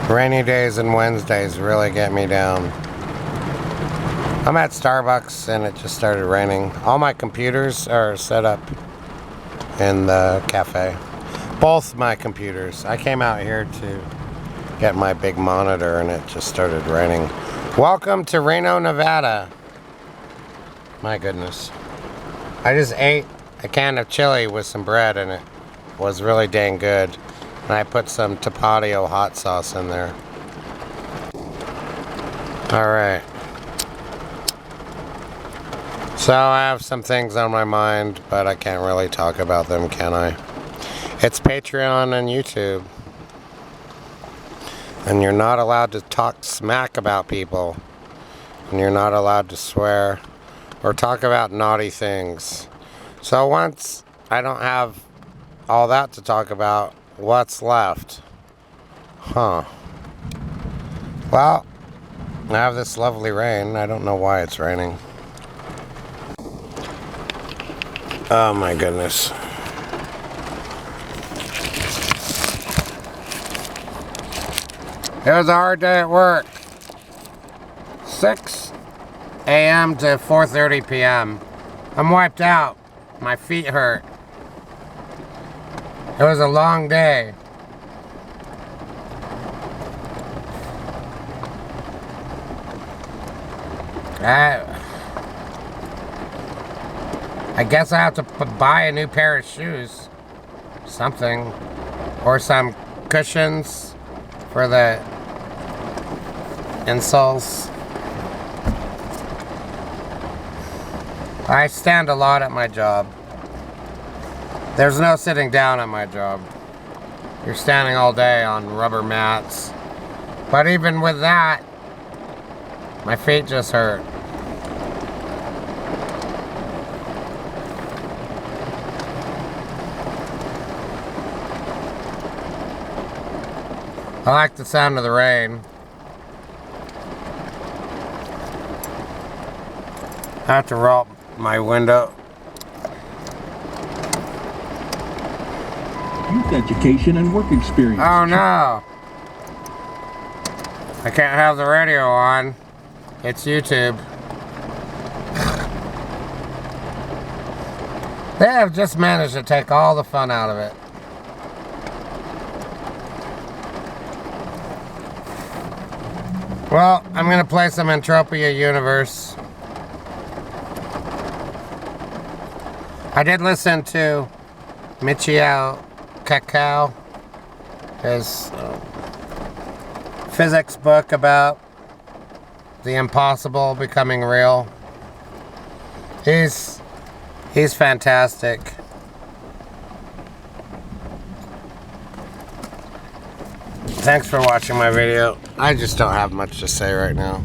Rainy days and Wednesdays really get me down. I'm at Starbucks and it just started raining. All my computers are set up in the cafe. Both my computers. I came out here to get my big monitor and it just started raining. Welcome to Reno, Nevada. My goodness. I just ate a can of chili with some bread and it was really dang good. And I put some tapatio hot sauce in there. Alright. So I have some things on my mind, but I can't really talk about them, can I? It's Patreon and YouTube. And you're not allowed to talk smack about people. And you're not allowed to swear or talk about naughty things. So once I don't have all that to talk about, what's left? Huh. Well, I have this lovely rain. I don't know why it's raining. Oh my goodness. It was a hard day at work. 6 a.m. to 4:30 p.m. I'm wiped out. My feet hurt. It was a long day. I guess I have to buy a new pair of shoes. Something. Or some cushions for the insoles. I stand a lot at my job. There's no sitting down at my job. You're standing all day on rubber mats. But even with that, my feet just hurt. I like the sound of the rain. I have to roll up my window. Youth education and work experience. Oh no! I can't have the radio on. It's YouTube. They have just managed to take all the fun out of it. Well, I'm gonna play some Entropia Universe. I did listen to Michio Kaku, his physics book about the impossible becoming real. He's fantastic. Thanks for watching my video. I just don't have much to say right now.